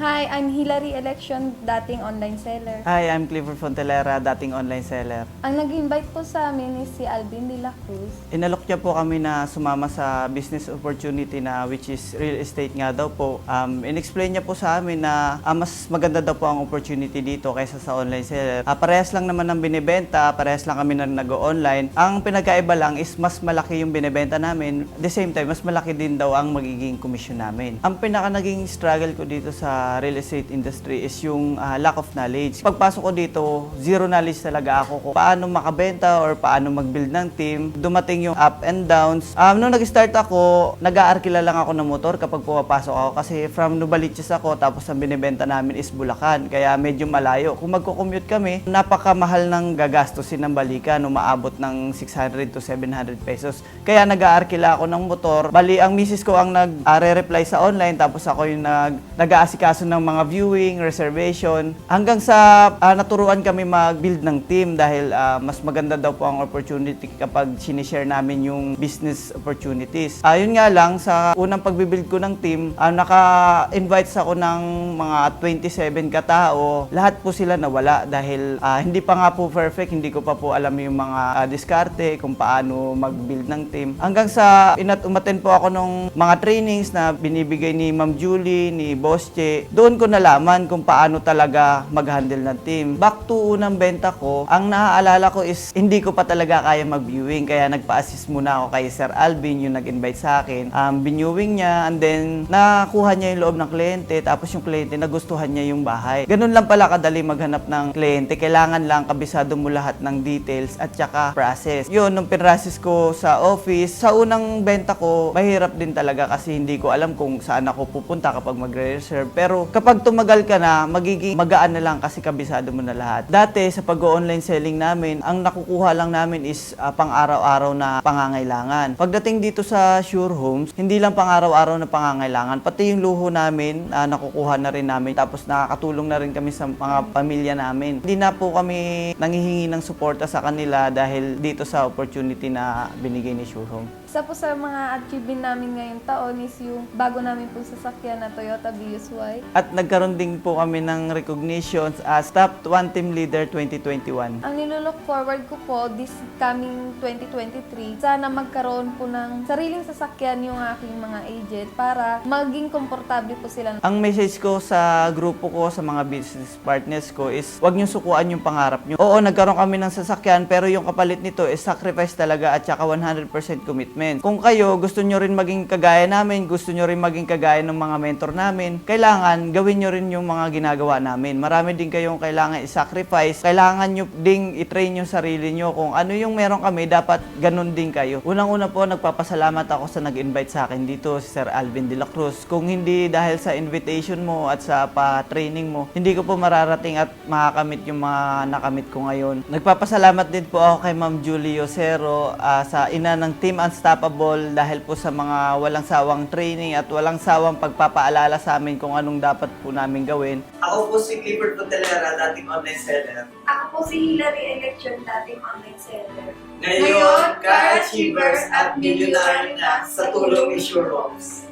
Hi, I'm Hilary Election, dating online seller. Hi, I'm Clifford Fontelera, dating online seller. Ang nag-invite po sa amin is si Alvin de la Cruz. Inalok niya po kami na sumama sa business opportunity na which is real estate nga daw po. In-explain niya po sa amin na mas maganda daw po ang opportunity dito kaysa sa online seller. Parehas lang naman ang binibenta, parehas lang kami na nag-online. Ang pinagkaiba lang is mas malaki yung binibenta namin. At the same time, mas malaki din daw ang magiging commission namin. Ang pinaka naging struggle ko dito sa real estate industry is yung lack of knowledge. Pagpasok ko dito, zero knowledge talaga ako kung paano makabenta or paano mag-build ng team. Dumating yung up and downs. Nung nag-start ako, nag-aarkila lang ako ng motor kapag pumapasok ako kasi from Novaliches ako tapos ang binibenta namin is Bulacan. Kaya medyo malayo. Kung magko-commute kami, napakamahal ng gagastusin ng balikan. Umaabot ng 600 to 700 pesos. Kaya nag-aarkila ako ng motor. Bali, ang misis ko ang nag-reply sa online tapos ako yung nag-aasikaso ng mga viewing, reservation, hanggang sa naturuan kami mag-build ng team dahil mas maganda daw po ang opportunity kapag sinishare namin yung business opportunities. Yun nga lang, sa unang pagbibuild ko ng team, naka-invite ako ng mga 27 katao. Lahat po sila nawala dahil hindi pa nga po perfect, hindi ko pa po alam yung mga diskarte kung paano mag-build ng team. Hanggang sa umattend po ako ng mga trainings na binibigay ni Ma'am Julie, ni Boss Che. Doon ko nalaman kung paano talaga mag-handle ng team. Back to unang benta ko, ang naaalala ko is hindi ko pa talaga kaya mag-viewing. Kaya nagpa-assist muna ako kay Sir Alvin, yung nag-invite sa akin. Binuwing niya and then nakuha niya yung loob ng kliyente tapos yung kliyente nagustuhan niya yung bahay. Ganun lang pala kadali maghanap ng kliyente. Kailangan lang kabisado mo lahat ng details at saka process. Yun, nung pinrasis ko sa office, sa unang benta ko, mahirap din talaga kasi hindi ko alam kung saan ako pupunta kapag magre-reserve. Pero kapag tumagal ka na, magiging magaan na lang kasi kabisado mo na lahat. Dati sa pag-online selling namin, ang nakukuha lang namin is pang-araw-araw na pangangailangan. Pagdating dito sa Sure Homes, hindi lang pang-araw-araw na pangangailangan, pati yung luho namin, nakukuha na rin namin. Tapos nakakatulong na rin kami sa mga pamilya namin. Hindi na po kami nanghihingi ng suporta sa kanila dahil dito sa opportunity na binigay ni Sure Home. Isa po sa mga achievement namin ngayong taon is yung bago namin po sasakyan na Toyota Vios Y. At nagkaroon din po kami ng recognitions as Top 1 Team Leader 2021. Ang nilook forward ko po this coming 2023, sana magkaroon po ng sariling sasakyan yung aking mga agent para maging komportable po sila. Ang message ko sa grupo ko, sa mga business partners ko is huwag niyo sukuan yung pangarap niyo. Oo, nagkaroon kami ng sasakyan pero yung kapalit nito is sacrifice talaga at saka 100% commitment. Kung kayo gusto nyo rin maging kagaya namin, gusto nyo rin maging kagaya ng mga mentor namin, kailangan gawin nyo rin yung mga ginagawa namin. Marami din kayong kailangan i-sacrifice. Kailangan nyo ding i-train yung sarili nyo. Kung ano yung meron kami, dapat ganun din kayo. Unang-una po, nagpapasalamat ako sa nag-invite sa akin dito, si Sir Alvin de la Cruz. Kung hindi dahil sa invitation mo at sa pa-training mo, hindi ko po mararating at makakamit yung mga nakamit ko ngayon. Nagpapasalamat din po ako kay Ma'am Julie Yosero, sa ina ng Team Unstoppable dahil po sa mga walang sawang training at walang sawang pagpapaalala sa amin kung anong dapat po namin gawin. Ako po si Clifford Fontelera, dating online seller. Ako po si Hilary Election, dating online seller. Ngayon, ka-achievers at millionaire na sa tulong ni Sure Homes.